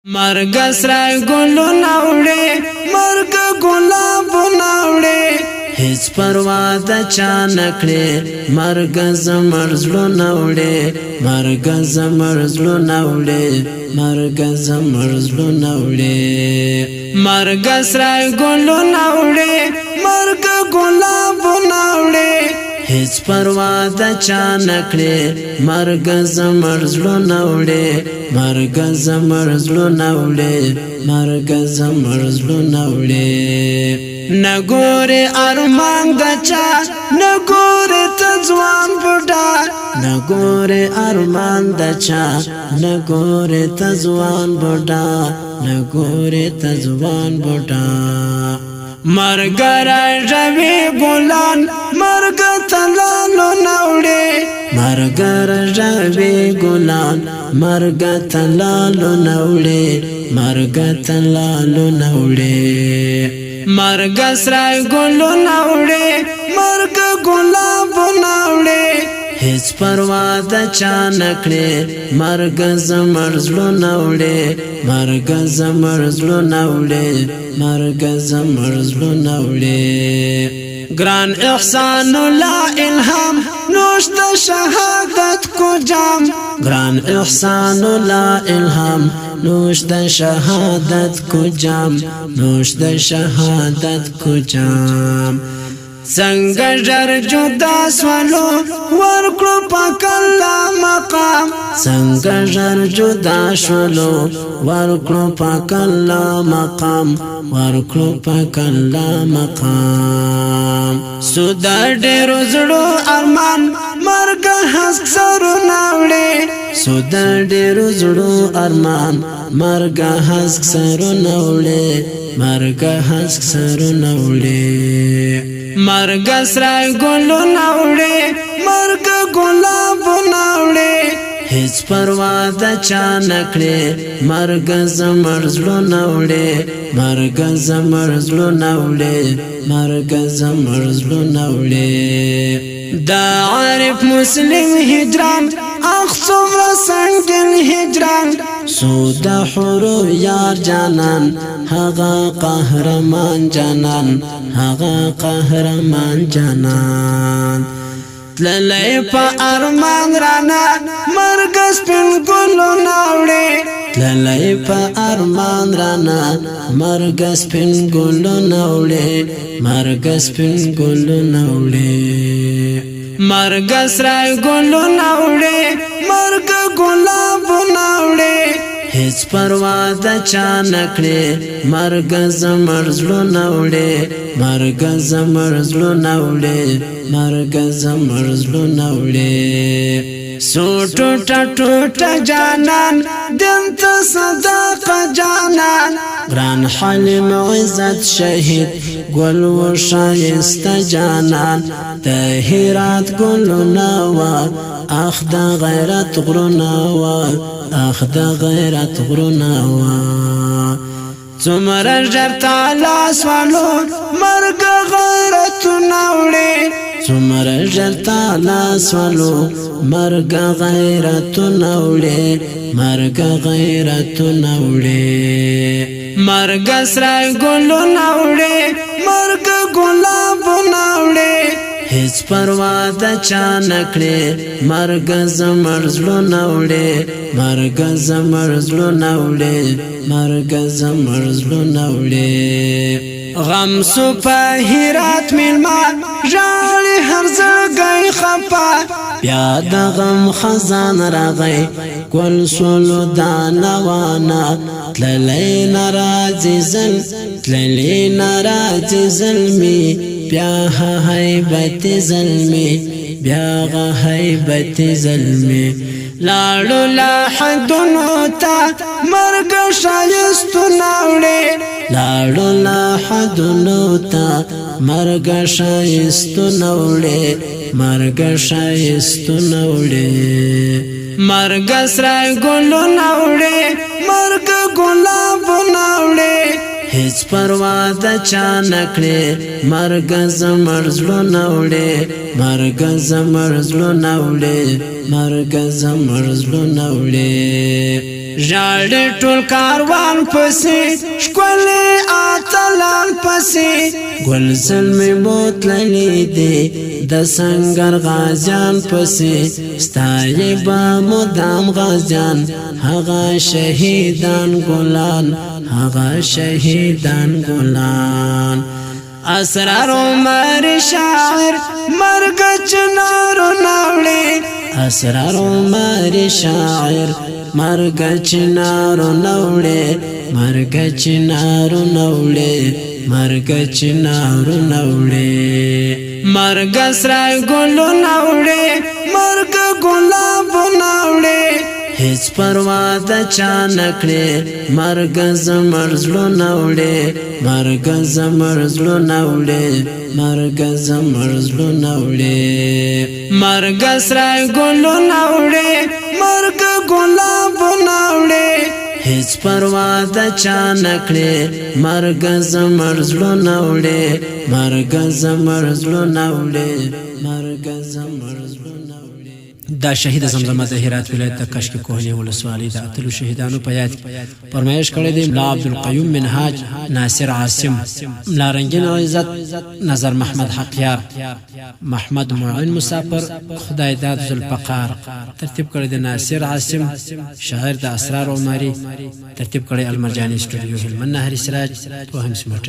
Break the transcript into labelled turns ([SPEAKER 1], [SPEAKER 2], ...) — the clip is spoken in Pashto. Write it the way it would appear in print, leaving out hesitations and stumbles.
[SPEAKER 1] مرگ سرای گلو ناوڑے مرگ گلابو ناوڑے هیڅ پروا د چا نکړې مرګ زمر زړه ناوړې مرګ زمر زړه ناوړې مرګ زمر زړه ناوړې مرګ سرای ګلو ناوړې مرګ ګلابو ناوړې هیڅ پروا د چا نکړې مرګ زمر زړه ناوړې مرګ زمر زړه ناوړې مرګ زمر زړه ناوړې نګورې ارمان دچا نګورې تځوان بوډا نګورې ارمان دچا نګورې تځوان بوډا نګورې تځوان بوډا مرګ راځوي ګلان مرګ تلالو نوړې مرګ راځوي ګلان مرګ تلالو نوړې مرګ تلالو نوړې مرگ سرای گلو ناوڑے مرگ گلابو ناوڑے هیڅ پروا د چا نکړې مرگ زمر زړه ناوړې مرگ زمر زړه ناوړې مرگ زمر زړه ناوړې گران احسان الله الهام نوش د شهادت کو جام گران احسان الله الهام نوش د شهادت کو جام نوش د شهادت کو جام څنګه جر جدا سوالو ورکړو پاک الله مقام څنګه جر جدا شولو ورکړو پاک الله مقام ورکړو پاک الله مقام سود ډېر زړو ارمان مرګ حسک سره ناوړې سود ډېر زړو ارمان مرګ حسک سره ناوړې مرګ حسک سره ناوړې مرگ سرای گلو ناوڑے مرگ گلابو ناوڑے هیڅ پروا د چا نکړې مرگ زمر زړه ناوړې مرگ زمر زړه ناوړې مرگ زمر زړه ناوړې دا عارف مسلم هجران اخ څومره سنگین هجران سود حرو یار جانان هغه قهرمان جانان هغه قهرمان جانان تللی پا ارمان رانا مرگ سپین گلو ناوڑے تللی پا ارمان رانا مرگ سپین گلو ناوڑے مرگ سپین گلو ناوڑے مرگ سرای گلو ناوڑے مرگ گلابو ناوڑے هیڅ پروا د چا نکړې مرګ زمر زړه ناوړې مرګ زمر زړه ناوړې مرګ زمر زړه ناوړې سوټو ټټو جانان دنت صدق جانان ګران حلیم عزت شهید ګل و شایست جانان د هرات ګلونه وا اخ د غیرت غرونه وا اخ د غیرت غرونه وا څومره ژر تعالی سوالو مرګ غیرت ناوړې څومره ژر تعالی سوالو مرګ غیرت ناوړې مرګ غیرت ناوړې مرګ سرای ګلو ناوړې مرګ ګلابو ناوړې هیڅ پروا د چا نکړې مرګ زمر زړه ناوړې مرګ زمر زړه ناوړې مرګ زمر زړه ناوړې غم سو په هرات میلما ژاړي هر زړګی خپه بیا د غم خزان راغی ګل سولو دانوانا تللی ناراضي زل تللی ناراضي زلمي بیا هیبت زلمی بیا هیبت زلمی لاړو لا حدونو تا مرګ شایستو ناوړې لاړو لا حدونو تا مرګ شایستو ناوړې مرګ شایستو ناوړې مرګ سرای ګلو ناوړې مرګ ګلابو ناوړې هیڅ پروا د چا نکړې مرګ زمر زړه ناوړې مرګ زمر زړه ناوړې مرګ زمر زړه ناوړې ژاړي ټول کاروان پسې ښکلي اتلان پسې ګل زلمې بوتللې دي د سنگر غازیان پسې ستایي به مدام غازیان هغه شهیدان ګلان هغه شهیدان ګلان اسرار عمر شاعر مرګ چنارو ناوړي اسرار عمر شاعر مرګ چنارو ناوړي مرګ چنارو ناوړي مرګ چنارو ناوړي مرګ سره ګلو ناوړي مرګ ګلاب ناوړي هیڅ پروا د چا نکړي مرګ زمر زړه ناوړي مرګ زمر زړه ناوړي مرګ زمر زړه ناوړي مرګ سره ګلو ناوړي مرګ ګلاب ناوړي هیڅ پروا د چا نکړي مرګ زمر زړه ناوړي مرګ زمر زړه ناوړي مرګ زمر زړه ناوړي دا شهید زمزمه د هرات ولایت د کشک کوهنی ولسوالۍ د اتلو شهیدانو په یاد فرمایش کړی دی ملا عبدالقیوم منهاج ناصر عاصم ملا رنگین عزت نظر محمد حقیار محمد معین مسافر خدای داد ذوالفقار ترتیب کړی دی ناصر عاصم شاعر د اسرار عمری ترتیب کړی المرجانی سټوډیو هلمند نهر سراج توهم سمټ